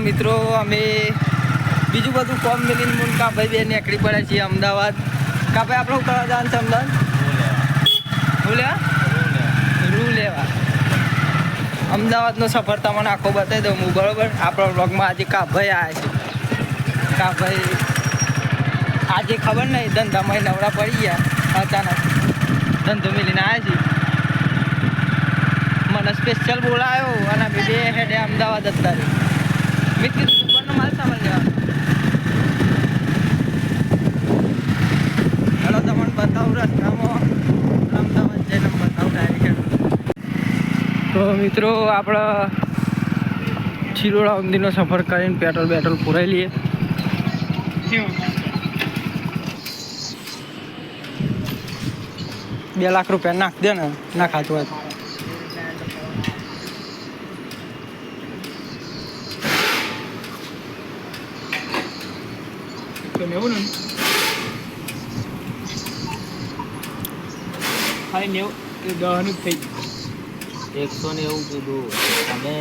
મિત્રો અમે બીજું બધું કોમ મિલીને મૂન કા ભાઈ બે નીકળી પડ્યા છીએ અમદાવાદ. કા ભાઈ આપણે કરવા જવાનું છે અમદાવાદ? રૂ લેવા. અમદાવાદનો સફર તમને આખો બતાવી દઉં હું, બરાબર? આપણા બ્લોગમાં આજે કા ભાઈ આવ્યા છે. કા ભાઈ આજે ખબર નહીં ધંધામાં નવરા પડી ગયા અચાનક, ધંધો મિલીને આવ્યા છીએ. મને સ્પેશિયલ બોલાયો અને અમે બે હેડે અમદાવાદ અત્યારે. મેં કીધું દુકાનનો માલ સામાન લેવાનો. ચાલો તમને બતાવું રસ્તામાં અમદાવાદ જઈને બતાવું ડાયરેક્ટ. તો મિત્રો આપણે ચિરોડા સુધીનો સફર કરીને પેટ્રોલ પુરાઈ લઈએ. 2 લાખ રૂપિયા નાખ દે ને, ના ખાતું હોય તો લેવું ને. હા 90 10નું થઈ ગયું. 190 કીધું તમે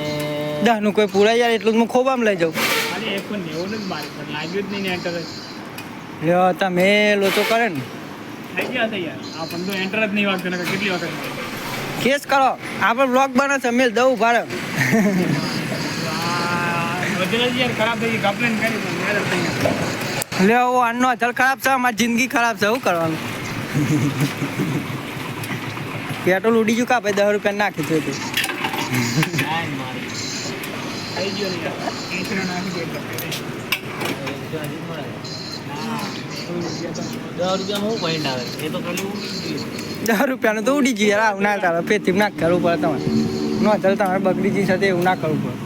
10નું કોઈ પૂરા યાર, એટલું જ હું ખોબામ લઈ જાઉં. અરે 190 જ મારે પણ લાગ્યું જ નહીં ને એન્ટર. લ્યો તમે લોચો કરે ને થઈ ગયા છે યાર. આ પણ તો એન્ટર જ નહીં વાગતો ને કેટલી વખત કેસ કરો. આપણે બ્લોગ બને છે મેલ દઉં ભારે. યાર ખરાબ થઈ ગઈ, કમ્પ્લેન કરી પણ મેરેજ થઈ ગયા. લે આનો અચલ ખરાબ છે, અમારી જિંદગી ખરાબ છે, શું કરવાનું? પેટ્રોલ ઉડી ગયું કા ભાઈ? 10 રૂપિયા નાખી છે તું. થઈ ગયો ને નાખી દે. 10 રૂપિયા હું પોઈન્ટ આવે એ તો પેલું 10 રૂપિયાનું તો ઉડી ગયું યાર. આવું ના ચાલે, પેથી ના કરવું પડે તમારે. નો ચાલ તમારે બગડી ગઈ સાથે એવું ના કરવું પડે.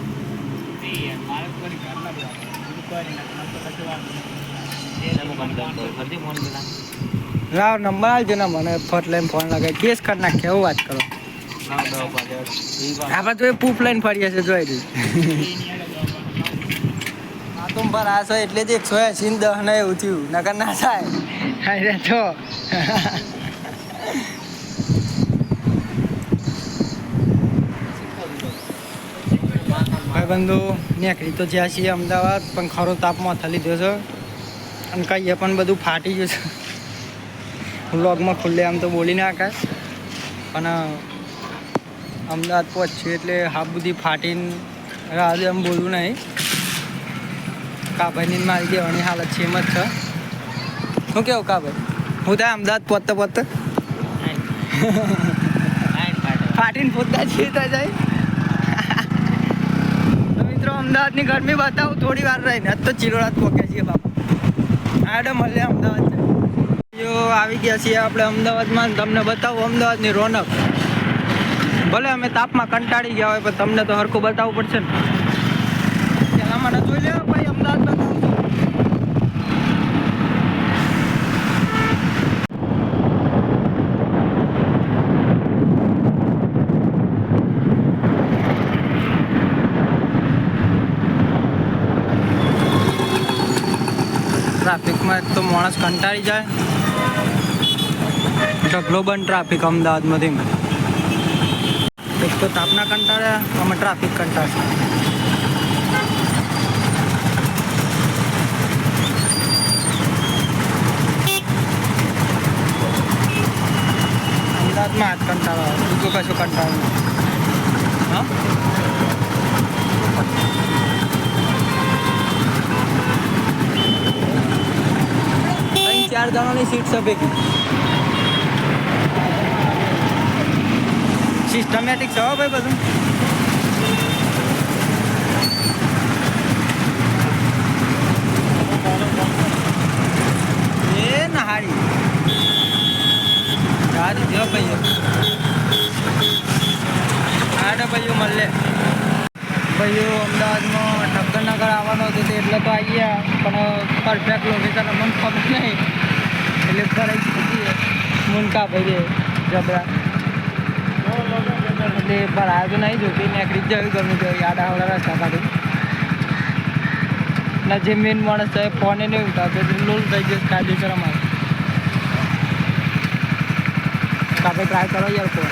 લાવ નંબર આવજો ને, મને ફટ લઈને ફોન લગાવી કેસ કરી નાખે એવું વાત કરો. આપણે તો એ પૂફ લઈને ફરીએ છીએ જોઈ દઈ. હા તો પર આ છો એટલે જ 180 ને 10 ને એવું થયું, નકર ના થાય. હા રે તો ભાઈ બંધુ નીકળી તો જ્યાં છીએ અમદાવાદ, પણ ખરો તાપમાં થલી લીધો છે અને કહીએ પણ બધું ફાટી ગયું છે. વ્લોગમાં ખુલ્લે આમ તો બોલી ના કાય, પણ અમદાવાદ પહોંચ્યું એટલે હાફ બધી ફાટીને રાહ એમ બોલવું નહીં. કાભાઈની મારી દેવાની હાલત છે એમ જ છે. શું કેવું કાભાઈ? હું ત્યાં અમદાવાદ પહોંચતા ફાટીને પોતા છીએ ત્યાં જાય. તો મિત્રો અમદાવાદની ગરમી બતાવું થોડી વાર રહીને. આજ તો ચિરોડા પહોંચ્યા છીએ બાપા. આડે મળે અમદાવાદ છે. આવી ગયા છીએ આપણે અમદાવાદમાં. તમને બતાવું અમદાવાદની રોનક. ભલે અમે તાપમાં કંટાળી ગયા હોય પણ તમને તો હરખું બતાવવું પડશે ને. પેલા મને જોઈ લે ભાઈ, અમદાવાદ બતાવું. ટ્રાફિકમાં તો માણસ કંટાળી જાય. ઢગલો બંધ ટ્રાફિક અમદાવાદમાંથી. એક તો તાપના કંટાળે, અમે ટ્રાફિક કંટાળશે. અમદાવાદમાં જ કંટાળો, બીજું કશું કંટાળો નહીં. હા 4 જણોની સીટ છે ભેગી. સિસ્ટમેટિક છે ભાઈ બધું. એ નહાડી ગાડી જો ભાઈઓ, આડે ભાઈઓ મળે. ભાઈઓ અમદાવાદમાં ઠક્કરનગર આવવાનો હતો એટલે તો આવી ગયા, પણ પરફેક્ટ લોકેશન અમને ખબર નહીં એટલે ફરાઈ શકીએ. મુનકા ભાઈ જબરા એટલે પર આવ્યો તો નહીં જોતી નીકળી જ જવું ગમે તે યાદ આવડા રસ્તા કાઢી. ના જે મેન માણસ છે ફોને નહીં ઉઠાવતો લોલ થઈ ગયો કાયદેસર અમારે. કાપે ટ્રાય કરો યાર ફોન.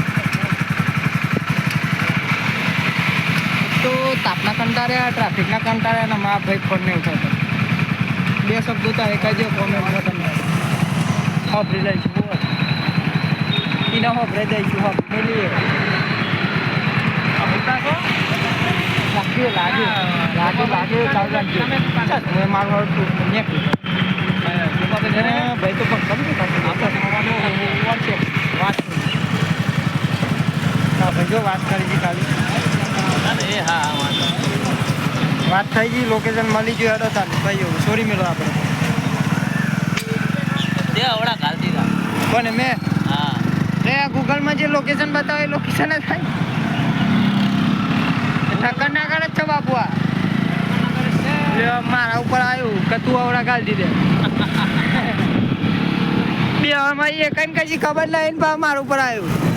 તો તાપના કંટાળ્યા ટ્રાફિકના કંટાળ્યા અને મા ભાઈ ફોન નહીં ઉઠાવતો બે શબ્દો તો એક જ કોમેન્ટમાં તમને હોભરી લઈશું એને હોભરે દઈશું હોભરી લાગે મારું ભાઈ તો પણ ભાઈ જો વાત કરી છે ખાલી વાત થઈ ગઈ લોકેશન મળી ગયું હેડો તાર ભાઈ સોરી મેળો આપણે કોને મેં ગૂગલમાં જે લોકેશન બતાવે એ લોકેશન જ થાય ઠક્કર ના કરે છે બાપુ આ મારા ઉપર આવ્યું કે તું આવડા ગાળી દીધે બે હવામાં એ કઈ કશી ખબર નહીં ને મારા ઉપર આવ્યું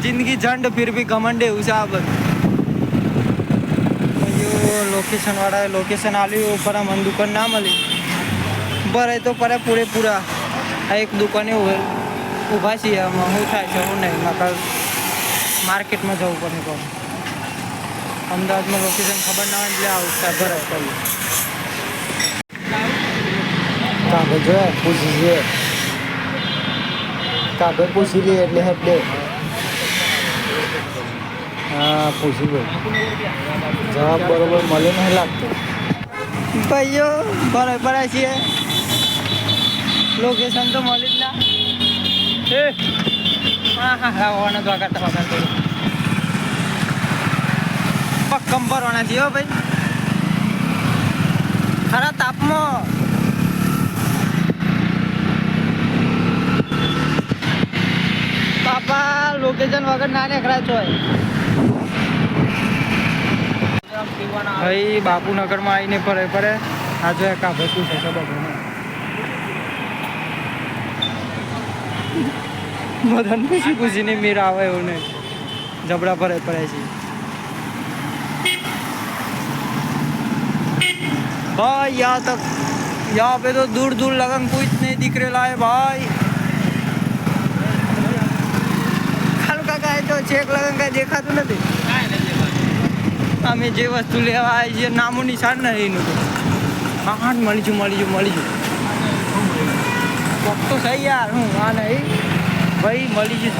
जिंदगी झंड फिर भी घमंडे उसे आ बस लोकेशन वाला लोकेशन आली पर मन दुकान ना मिली बरे तो पर पूरे पूरा एक दुकाने ઊભા છીએ આમાં શું થાય છે શું નહીં નકર માર્કેટમાં જવું પડે કહું અમદાવાદમાં લોકેશન ખબર ના હોય એટલે આવું ભરાય કરીએ કાગળ જોઈએ પૂછી લઈએ કાગળ પૂછી લઈએ એટલે હેડ દે હા પૂછી લો જવાબ બરોબર મળે નહીં લાગતો ભાઈઓ બરાબર છીએ લોકેશન તો મળી જ ના હા હોવાના તો આગળ વગર તો પક્કમ ભરવાના છીએ હો ભાઈ ખરા તાપમાં પાપા લોકેશન વગર ના નીકળ્યા છો ભાઈ બાપુનગરમાં આવીને ફરે ફરે આ જો કા ભેટું છે ખબર બધાને પૂછી પૂછીને મીર આવે એવું નહીં જબડા ભરે પડે છે भाई यहाँ पे तो दूर दूर लगन कोई नहीं दिख रहा है भाई हल्का का है तो चेक लगन का देखा तो नहीं અમે જે વસ્તુ લેવા આવી છે નામું નિશાન નહીં એનું તો હા મળી જુ તો સહી યાર હું આ નહીં ભાઈ મળી જુ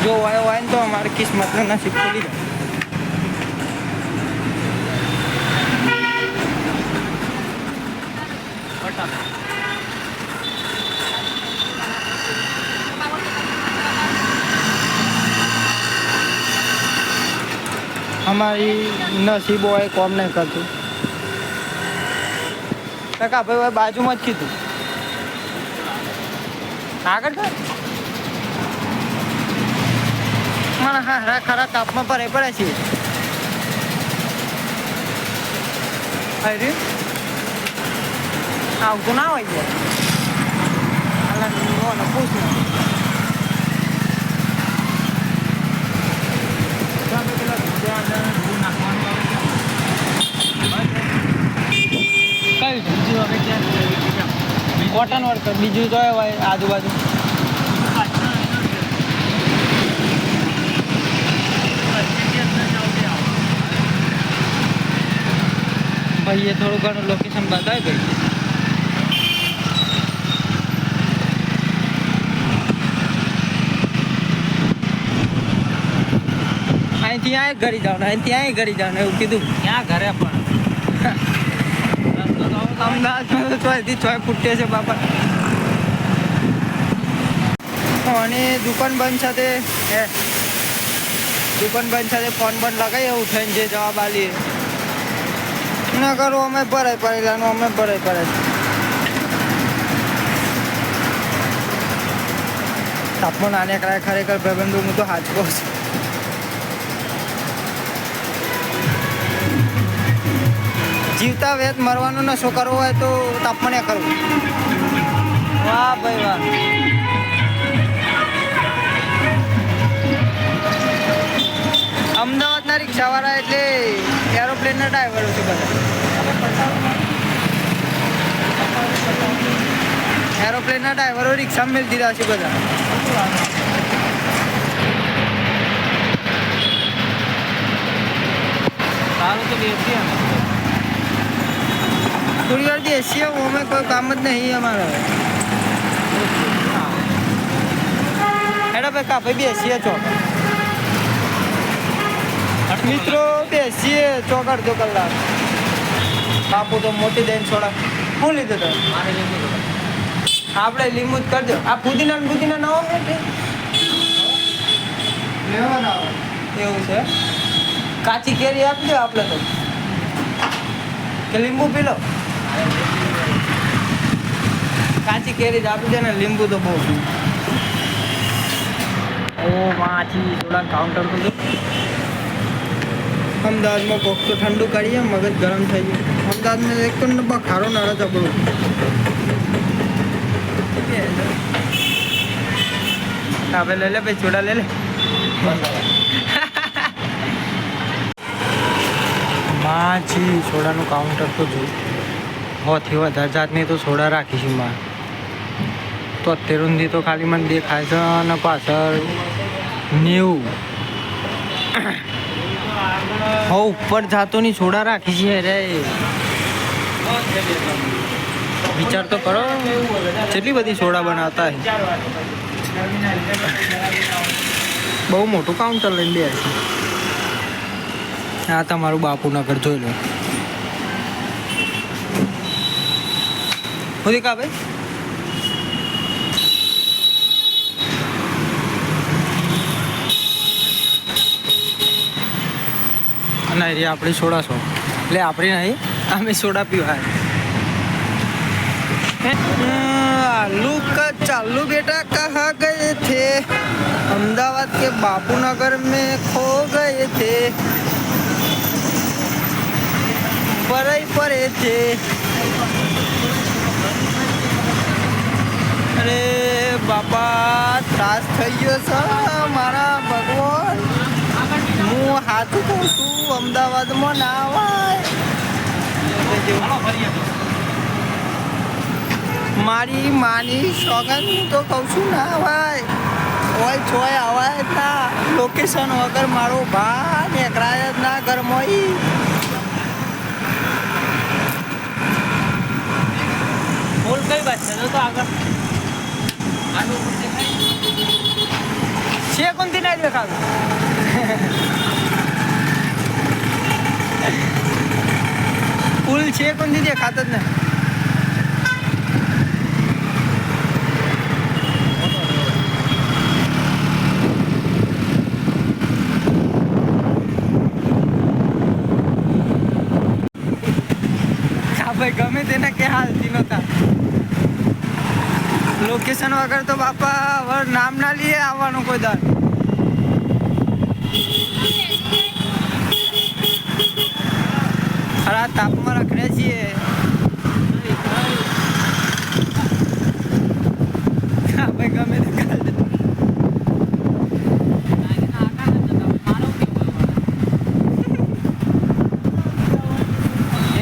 જો વાયો હોય ને તો અમારી કિસ્મત નસીબ ખુલી જાય हमारी नसीब હોય કોમ નહીં કરતું કાકા ભાઈ બાજુમાં જ કીધું આગળ કર મને હા ખરા તાપમાં પડે છે અરે આવતું ના હોય યાર પૂછ કોટન વર્ક બીજું તો હોય આજુબાજુ ભાઈ એ થોડું ઘણું લોકેશન બતાવી ગઈ અહીંથી આ ઘરી જાવ ને અહીંથી આ ઘરી જાવ ને એવું કીધું ક્યાં ઘરે પણ અમદાવાદમાં તો ચોથી ચોય ફૂટે છે બાપા અને દુકાન બંધ સાથે ફોન બંધ લગાવી ઉઠાઈને જે જવાબ આલીએ ના કરો અમે ભરાય પડેલાનું અમે ભરાય પડે તાપમાં નાને કરાય ખરેખર ભાઈબંધુ હું તો હાચકો છું જીવતા વેત મરવાનો નશો કરવો હોય તો તાપમાને કરવું વાહ ભાઈ વાહ અમદાવાદના રિક્ષાવાળા એટલે એરોપ્લેનના ડ્રાઈવરો છે બધા એરોપ્લેનના ડ્રાઈવરો રિક્ષામાં મેળ દીધા છે બધા. સારું તો બેસીએ ને. થોડી વાર બેસીએ, અમે કોઈ કામ જ નહીં અમારે. હેડા ભાઈ કાપે બેસીએ ચોક. મિત્રો બેસીએ ચોક અડધો કલાક. બાપુ તો મોટી દઈને છોડા. શું લીધું તમે? આપણે લીંબુ જ કરજો. આ પુદીના ના હોય ને લેવાના એવું છે. કાચી કેરી આપજો આપણે તો, કે લીંબુ પી લો. કાચી કેરી જ આપી દે ને, લીંબુ તો બહુ. ઓ માછી થોડા કાઉન્ટર તો અમદાવાદમાં કોક તો ઠંડુ કરીએ, મગજ ગરમ થઈ ગયું. અમદાવાદમાં એક નંબર ખારો નાળો ચપડું. આપણે લઈ લે ભાઈ, ચોડા લઈ લે. માછી સોડાનું કાઉન્ટર તો જોયું. હોથી વધારે જાતની તો સોડા રાખીશું માં. તો 70 ઊંધી તો ખાલી મને દેખાય છે, અને પાછળ 90. હો ઉપર જાતોની સોડા રાખી છે રે. વિચાર તો કરો, કેટલી બધી સોડા બનાવતા હે. બહુ મોટું કાઉન્ટર લઈને બે છે. આ તમારું બાપુનગર જોઈ લો. ખુદી કા ભાઈ અને એ આપણી સોડા છો એટલે આપણી નહીં, અમે સોડા પીવા. आलू का चालू बेटा कहाँ गए थे, अहमदाबाद के बापूनगर में खो गए थे, परे परे थे. अरे बापा ત્રાસ થઈ ગયો છે મારા ભગવાન. હું હાથું કહું છું, અમદાવાદમાં ના આવાય. મારી માની સોગન તો કહું છું ના આવાય. ઓય છોય આવાય ના. લોકેશન વગર મારો ભા નીકળાય જ ના ઘરમાં. બોલ કઈ વાત છે તો આગળ છે કોણથી નહીં દેખાતું. પુલ છે કોણથી દેખાતો જ નહીં. ભાઈ ગમે તેને કે હાલતી નહોતા. લોકેશન વગર તો બાપા હવે નામ ના લઈએ આવવાનું કોઈ દર. અરે આ તાપમાં રખડે છીએ. ભાઈ ગમે તે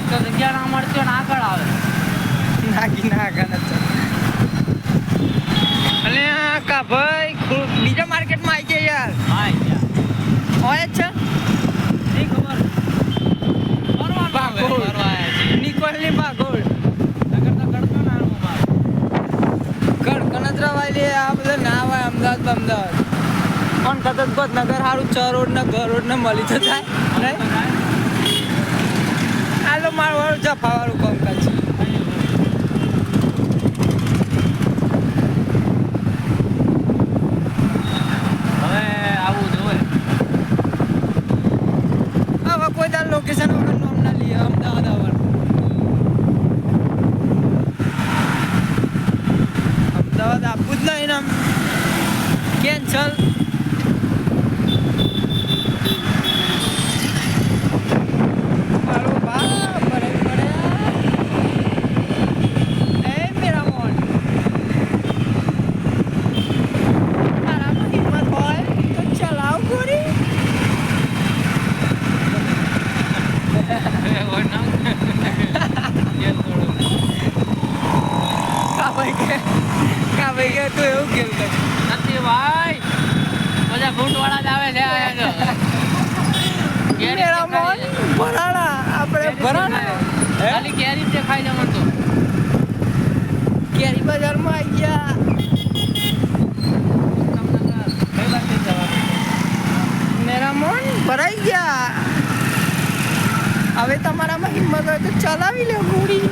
કાલ જગ્યા ના મળતી હોય ને આગળ આવે નાખી ના આગળ અને કા ભાઈ બીજા માર્કેટમાં આવી જાય યાર. હોય જ છે નિકોલની ભાગોળ કણતરા વાળી આ બધા ના હોય. અમદાવાદ પણ કદાચ નગર સારું ચ રોડ ને ઘ રોડ ને મળી તો થાય નહીં. આ તો મારું વાળું જફા વાળું કામકાજ છે. હવે આવું જોઈએ. હવે કોઈ તાર લોકેશન વગર નામ ના લઈએ. અમદાવાદ આવવાનું. અમદાવાદ આપવું જ નહીં ને આમ કેન્સલ. ભાઈ કે ફ્રૂટ વાળા જ આવે છે અહીંયા જો. કેરી મેરા જ મોન દેખાય છે. ભરાણા આપણે ભરાણા હે? ખાલી કેરી જ દેખાય છે મને તો. કેરી બજારમાં આવી ગયા. કઈ બાજુ જવાનું? મેરા મોન ભરાઈ ગયા. હવે તમારામાં હિંમત હોય તો ચલાવી લે મૂડી.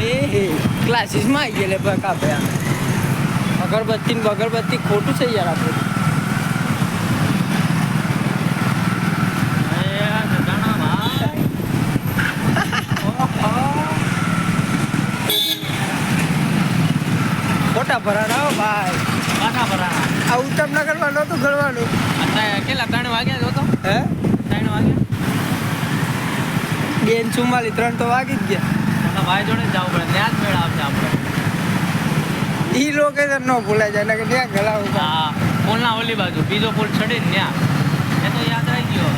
એ ક્લાસીસમાં આવી ગયેલે પર કાપે અગરબત્તી ને બગરબત્તી ખોટું છે યાર આપણું. એ જગાણા ભાઈ. ખોટા ભરાણા હો ભાઈ. પાછા ભરાણા. આ ઉત્તમનગરમાં નહોતું ગણવાનું. અત્યારે કેટલા 3 વાગ્યા જો તો? હે 3 વાગ્યા? 2:44 3 તો વાગી જ ગયા. તો ભાઈ જોડે જ જવું પડે, ત્યાં જ મેળ આવશે આપણે. ઈ લોકેશન ન ભૂલાય જાય કે ત્યાં ગલાવું. હા, પુલના ઓલી બાજુ બીજો પુલ ચડીને ત્યાં. એ તો યાદ રહી ગયો.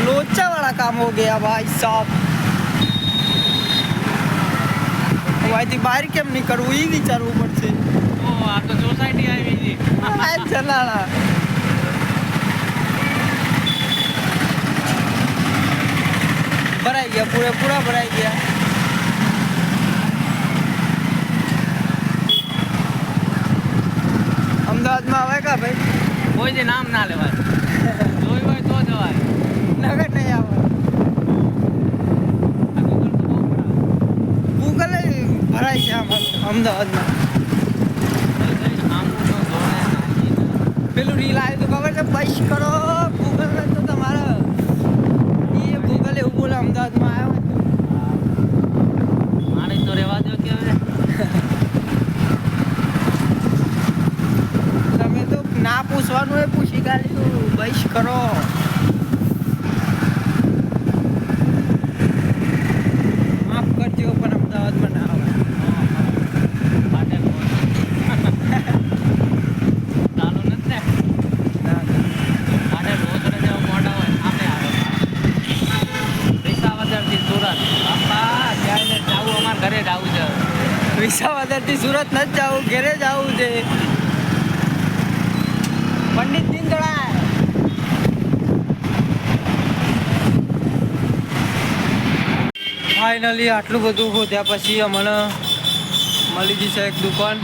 लोचा वाला काम हो गया भाई साहब. અહીંથી બહાર કેમ નીકળવું એ વિચારવું પડશે. ઓ આ તો સોસાયટી આવી છે. આ ચલાણા ભરાઈ ગયા, પૂરેપૂરા ભરાઈ ગયા. અમદાવાદમાં આવે કા ભાઈ? કોઈ જે નામ ના લેવાય. જોઈ હોય તો જવાય. નગર નહીં આવે. આ Google તો બહુ ખરાબ. ગૂગલ ભરાય છે આમાં અમદાવાદમાં. આમ તો જોડે નાખીને. પેલું રીલ આવ્યું તો ખબર છે, બસ કરો ગૂગલ તો તમારે એ ગૂગલ એવું બોલે અમદાવાદમાં આવ્યો. મારે તો રહેવા દો કે હવે. તમે તો ના પૂછવાનું એ પૂછી કાઢ્યું બસ કરો. માફ કરજો પણ અમદાવાદમાં ના આવે. માટે ચાલુ નથી ને. ના, માટે રોજ જેવા મોટા હોય આપણે આવે. વિસાવદરથી સુરત. બાપા ત્યારે જવું અમારે ઘરે જવું છે. વિસાવદરથી સુરત નથી જવું, ઘેરે જવું છે. પંડિત દીનદયાળ. ફાઇનલી આટલું બધું હોત્યા પછી અમને મળી જશે એક દુકાન.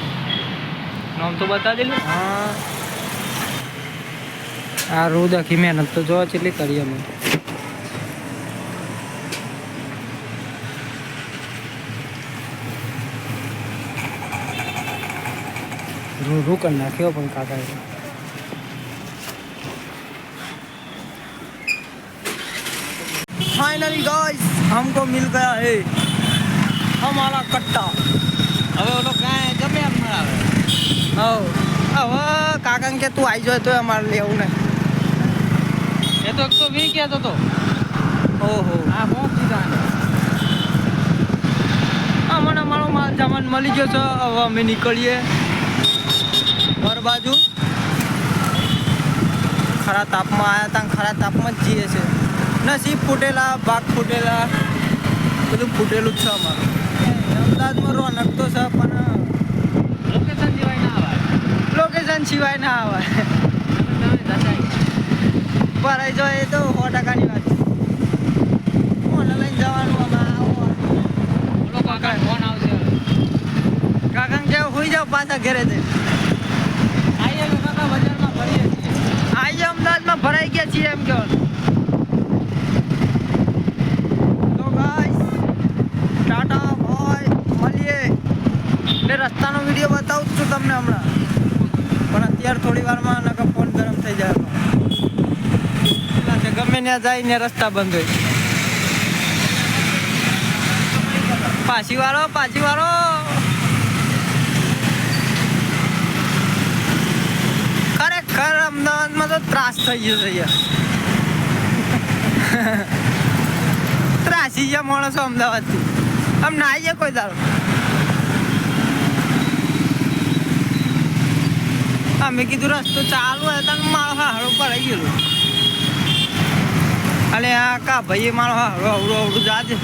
નામ તો બતા દેલું. હા, આ રોજ આખી મહેનત તો જોવા કેટલી કરી અમે. રૂ કરી નાખ્યો પણ કાકા फाइनली गाइस हमको मिल गया है हमारा कट्टा. હવે ઓલો કાંઈ ગમે એમ ના આવે. હવે કાકા કે તું આવી જાય તો અમારે લેવું ને. એ તો 120 કહેતો હતો. ઓહો, હા બહુ કીધા ને. અમને અમારો માલ સામાન મળી ગયો છે. હવે અમે નીકળીએ ઘર બાજુ. ખરા તાપમાં આવ્યા હતા, ખરા તાપમાં જ જઈએ છે. નસીબ ફૂટેલા, ભાગ ફૂટેલા, બધું ફૂટેલું જ છે અમારું. અમદાવાદમાં રોનક તો છે પણ લોકેશન સિવાય ના આવે. લોકેશન સિવાય ના આવે. ભરાઈ જાય એ તો 100%ની વાત છે. કોને લઈને જવાનું આમાં આવો. ઓલો કાકા ફોન આવશે. કાકા કે હોઈ જાવ પાછા ઘરે જઈને. આઈએ તો કાકા બજારમાં ફરીએ છીએ. આજે અમદાવાદમાં ભરાઈ ગયા છીએ એમ કહેવાનું. તો ગાઈસ ટાટા બાય, મળીએ. એટલે રસ્તાનો વિડીયો બતાવું છું તમને હમણાં, પણ અત્યારે થોડી વારમાં નકર ફોન ગરમ થઈ જાય. ગમે ત્યાં જાય ને રસ્તા બંધ હોય. પાછી વાળો ખરેખર અમદાવાદમાં તો ત્રાસ થઈ ગયો છે યાર. ત્રાસી ગયા માણસો અમદાવાદથી. આમ ના આવીએ કોઈ દાડો. અમે કીધું રસ્તો ચાલુ હતા ને મારો હારો ભરાઈ ગયેલું. અલે આ કા ભાઈ મારો હારો અવડું જાજે.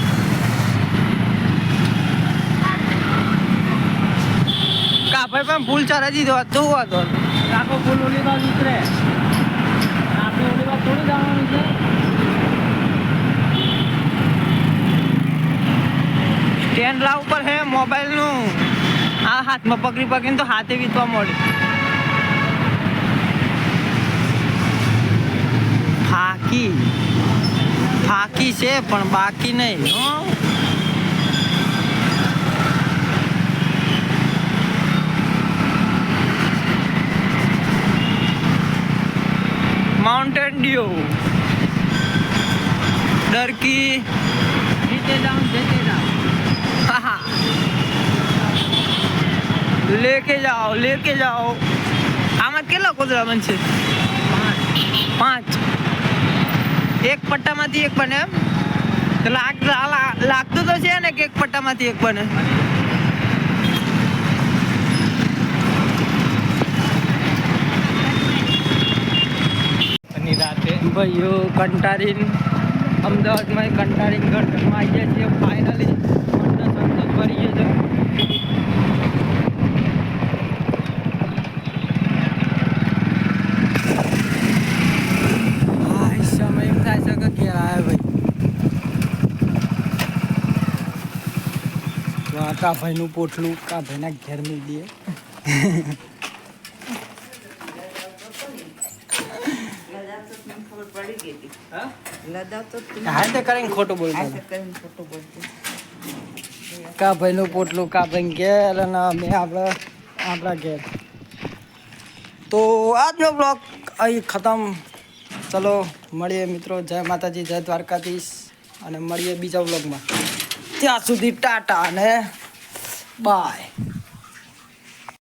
ભાઈ પણ ફૂલ ચરા દીધો તો હતો આખો ફૂલ ઓલી બાજુ ઉતરે આપણે ઓલી બાજુ થોડું જવાનું છે સ્ટેન્ડ લાવ ઉપર હે મોબાઈલનું આ હાથમાં પકડી પકડીને તો હાથે વીતવા મળે ફાકી છે પણ બાકી નહીં હો माउंटेन ड्यू डर की નીચે જાઓ हाँ लेके जाओ આમાં કેટલા કોતરા બનશે 5 એક પટ્ટામાંથી એક બને એમ તો લાગતું તો છે ને કે એક પટ્ટામાંથી એક બને રાતે ભાઈઓ કંટારીન અમદાવાદમાં કંટારીન ઘરમાં આવી ગયા છીએ ફાઇનલી મનનો સંતોષ ભરીએ છે સમય એમ થાય છે કે ક્યાં આવે ભાઈ તો આ કાભાઈનું પોટલું કાભાઈના ઘેર મિલ દઈએ હાથે કરીને ખોટું બોલતો કા ભાઈનું પોટલું કા ભાઈ ઘેર અને અમે આપણા ઘેર તો આજનો બ્લોગ અહીં ખતમ ચલો મળીએ મિત્રો જય માતાજી જય દ્વારકાધીશ અને મળીએ બીજા બ્લોગમાં ત્યાં સુધી ટાટા અને બાય